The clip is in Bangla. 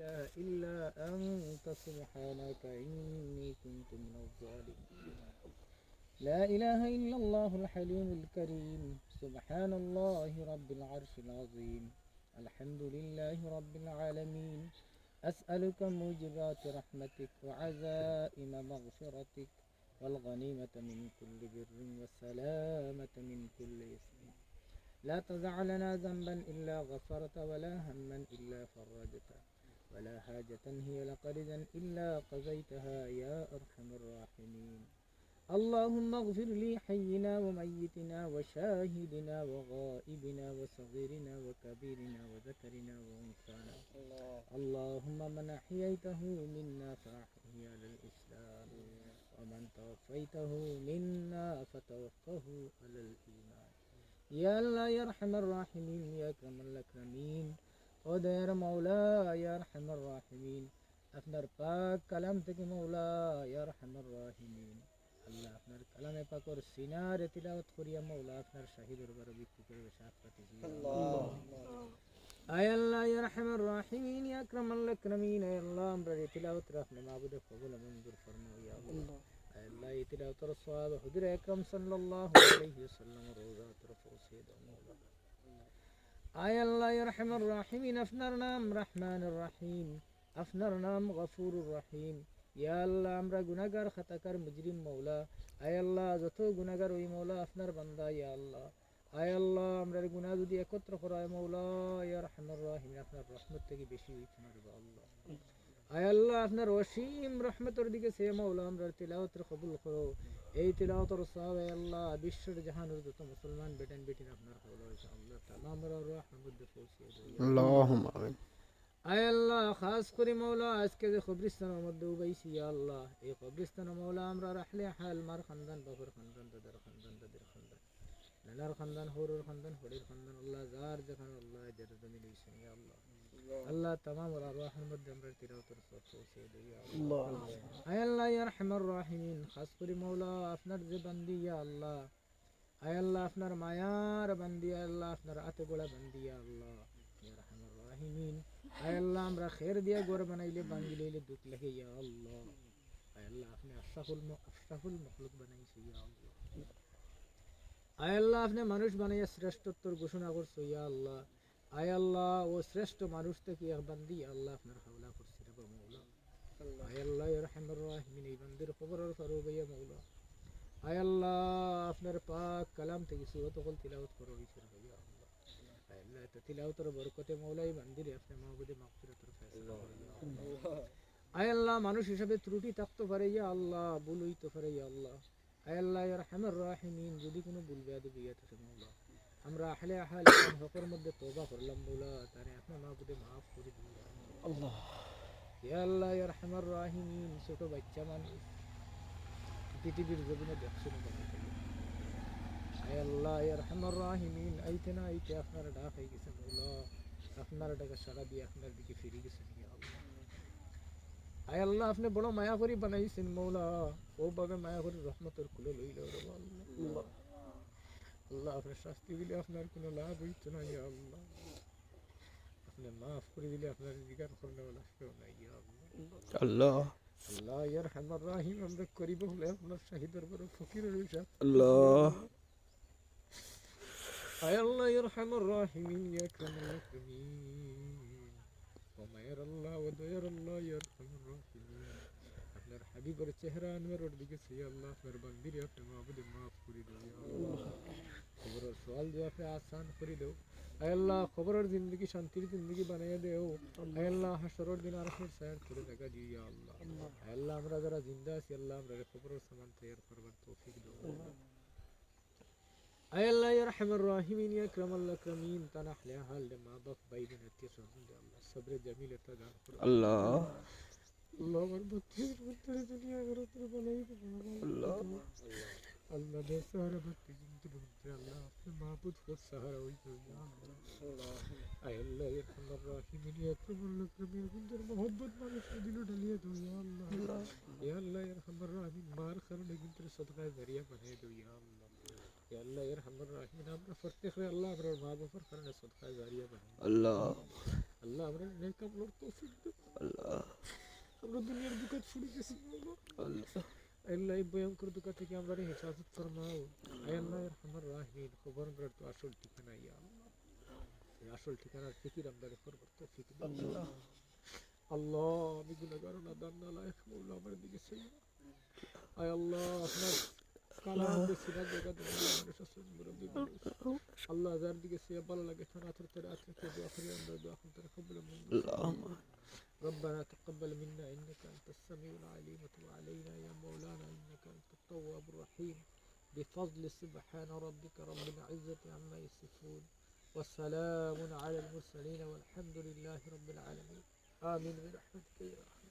إله إلا أنت سبحانك إني كنت من الظالمين لا إله إلا الله الحليم الكريم سبحان الله رب العرش العظيم الحمد لله رب العالمين أسألك موجبات رحمتك وعزائم مغفرتك والغنيمة من كل بر والسلامة من كل إثم لا تدع لنا ذنبا إلا غفرت ولا هما إلا فرجته ولا حاجة هي لك رضا إلا قضيتها يا أرحم الراحمين اللهم اغفر لي حينا وميتنا وشاهدنا وغائبنا وصغيرنا وكبيرنا وذكرنا وأنثانا اللهم من أحييته منا فأحيه على الإسلام ومن توفيته منا فتوفه على الإيمان يا الله يا أرحم الراحمين يا أكرم الأكرمين ও দয়ার মৌলা ইয়া আরহামার রাহিমিন আপনার পাক কালাম থেকে মৌলা ইয়া আরহামার রাহিমিন আল্লাহ আপনার কালামে পাকর সিনারে তিলাওয়াত করিয়া মৌলা আপনার শাহী দরবারে বিক্রি করে শাফাত দিও আল্লাহ আয় আল্লাহ ইয়া আরহামার রাহিমিন ইয়া আকরামাল আকরামিন আয় আল্লাহ আমরা তিলাওয়াত রাখলে মাবুদে কবুল মঞ্জুর ফরমাও ইয়া আল্লাহ আয় আল্লাহ এই তিলাওয়াতের সওয়াব হুজুর আকরাম সাল্লাল্লাহু আলাইহি ওয়াসাল্লাম রওজা তরফ পৌঁছে দাও মৌলা আয় আল্লাহ ইয়া আরহামার রাহিমিন আপনার নাম রহমানুর রহিম আপনার নাম গফুরুর রহিম ইয়া আল্লাহ আমরা গুনাহগার খাতাকার মুজরিম মওলা আয় আল্লাহ যত গুনাহগার ওই মওলা আপনার বান্দা ইয়া আল্লাহ আয় আল্লাহ আমরা গুনাহ যদি একত্র করায় মওলা ইয়া আরহামার রহিম আপনার রহমত থেকে বেশি হইতে পারবে আল্লাহ আয় আল্লাহ আপনার অসীম রহমতের দিকে সে মওলা আমরা তিলাওয়াত কবুল করো এই তিলাওয়াতের সওয়াব আয় আল্লাহ বিশ্বের জাহানের যত মুসলমান বেটান বেটিন আপনার কবুল হইছে আল্লাহ তাআলা আমরা রহমত দিয়ে পৌঁছে দাও আল্লাহুম্মা আমিন আয় আল্লাহ খাস করে মওলা আজকে যে কবরস্থানের মধ্যে উবাইছি ইয়া আল্লাহ এই কবরস্থানে মওলা আমরা রাহলে হাল মার খানদান বাবুর খানদান দাদার খানদান দাদের খানদান নানার খানদান হরুর খানদান হরির খানদান আল্লাহ যার যেখানে আল্লাহ যার জমিন হইছে ইয়া আল্লাহ আল্লাহ तमाम আরওয়াহের মধ্যে আমরা তিলাওয়াতের সওয়াব পৌঁছে দেই ইয়া আল্লাহ আয় আল্লাহ ইয়া আরহামার রাহিমিন খাস করে মওলা আপনার যে বান্দি ইয়া আল্লাহ আয় আল্লাহ আপনার মায়ার বান্দি আল্লাহ আপনার আতে গোলা বান্দি ইয়া আল্লাহ ইয়া আরহামার রাহিমিন আয় আল্লাহ আমরা খের দিয়া ঘর বানাইলে ভাঙি লইলে দুঃখ লাগে ইয়া আল্লাহ আয় আল্লাহ আপনি আশরাফুল মখলুক বানাইছে ইয়া আল্লাহ আয় আল্লাহ আপনি মানুষ বানাইয়া শ্রেষ্ঠত্বর ঘোষণা করছো ইয়া আল্লাহ আয় আল্লাহ ও শ্রেষ্ঠ মানুষ থেকে এক বান্দি আল্লাহ আপনার হাওলা করছে রে মওলা আয় আল্লাহ ইয়া আরহামার রাহিমিন এই বান্দির খবরের ফারুক ইয়া মওলা আয় আল্লাহ আপনার পাক কালাম থেকে সূরত কল তিলাওয়াত করো ইয়া আল্লাহ আয় আল্লাহ তিলাওয়াতের বরকতে মওলা এই বান্দির আপনি মাহবুবে মাগফিরাতের ফয়সালা করো ইয়া আল্লাহ আয় আল্লাহ মানুষ হিসাবে ত্রুটি থাকতে পারে ইয়া আল্লাহ ভুল হইতে পারে ইয়া আল্লাহ আয় আল্লাহ ইয়া আরহামার রাহিমিন যদি কোনো ভুল বেয়াদবি ইয়া থাকে মওলা আমরা আহলে আহাল হকের মধ্যে তওবা করলাম মওলা তারে আপনি মাহবুবে মাফ করে দিন আল্লাহ ইয়া আল্লাহ ইয়া আরহামার রাহিমিন ছোট বাচ্চা মানুষ পৃথিবীর জমিনে দেখছেন আয় আল্লাহ ইয়া আরহামার রাহিমিন আইতে না আইতে আপনার ডাক হয়ে গেছে মওলা আপনার ডাকে সাড়া দিয়ে আপনার দিকে ফিরে গেছেন ইয়া আল্লাহ আয় আল্লাহ আপনি বড় মায়া করে বানাইছেন মওলা ও ভাবে মায়া করে রহমতের কুলে লইল রে আল্লাহ আল্লাহ আপনার শাস্তি দিলে আপনার কোনো লাভ হইতো না ইয়া আল্লাহ আপনি মাফ করে দিলে আপনার জিজ্ঞাসা করলে লাগতো না ইয়া আল্লাহ আল্লাহ ইয়া আরহামার রাহিম আমরা করিব হলে আপনার শাহিদের বড় ফকির রইছে আল্লাহ আয় আল্লাহ ইয়া আরহামার রাহিমিন ইয়া আকরামাল আকরামিন ও মায়ের আল্লাহ ও দয়ার আল্লাহ ইয়া আরহামার রাহিমিন আপনার হাবিবের চেহারা আনওয়ারের দিকে সে আল্লাহ আপনার বান্দির আপনি মাহবুবে মাফ করে দাও ইয়া আল্লাহ খবরের সওয়াল দিয়ে আপনি আসান করে দাও আয় আল্লাহ খবরের জিন্দগি শান্তির জিন্দগি বানাইয়া দেও আয় আল্লাহ হাসরের দিন আরশের ছায়ার তলে জায়গা দিও ইয়া আল্লাহ আয় আল্লাহ আমরা যারা জিন্দা আছি আল্লাহ আমরা খবরের সামান তৈরি করবার তৌফিক দাও আয় আল্লাহ ইয়া আরহামার রাহিমিন ইয়া আকরামাল আকরামিন তানাহলে হাল মা বাপ ভাই বোন আত্মীয় স্বজন দে আল্লাহ সবরে জামিল আতা দান করো আল্লাহ আল্লাহ আমার বত্রিশ বছর দুনিয়া ঘরে বানাই আল্লাহ আল্লাহ দে সাহারা ভক্তি জিন্দু বলতে আল্লাহ আপনি মাহবুব ফর সাহারা হই তো ইয়া আল্লাহ আয় আল্লাহ ইয়া আরহামার রাহিমিন ইয়া আকরামাল আকরামিন বন্ধুর mohabbat মানুষ দিল ঢালিয়ে দাও ইয়া আল্লাহ ইয়া আল্লাহ ইয়া আরহামার রাহিমিন মার কারণে কিন্তু সদকা জারিয়া বানিয়ে দাও ইয়া আল্লাহ ইয়া আল্লাহ ইয়া আরহামার রাহিমিন আমরা প্রত্যেক আল্লাহ আপনার মা বাবার কারণে সদকা জারিয়া বানিয়ে আল্লাহ আল্লাহ আমরা নেক আমলের তৌফিক দাও আমরা দুনিয়ার দুঃখ শুনে গেছি আল্লাহ আল্লাহ এই ভয়ঙ্কর দুঃখ থেকে আমরা হেফাজত ফরমাও আয় আল্লাহ রহমান রাহিম খবর আমরা তো আসল ঠিকানা ইয়া আল্লাহ এই আসল ঠিকানার ফিকির আমরা করবার তৌফিক দাও আল্লাহ আল্লাহ আমি গুনাহগার নাদান না লায়েক মাওলা আমার দিকে সেই আয় আল্লাহ আপনার কালাম বেশিরভাগ জায়গা থেকে মানুষ আসল মুরব্বী মানুষ আল্লাহ যার দিকে সে ভালো লাগে থানা থেকে রাতে দোয়া করি আমরা দোয়া করতে কবুল মঞ্জুর اللهم ربنا تقبل منا إنك أنت السميع العليم وتب علينا يا مولانا إنك أنت التواب الرحيم بفضل سبحان ربك رب العزة عما يصفون والسلام على المرسلين والحمد لله رب العالمين آمين برحمتك يا رب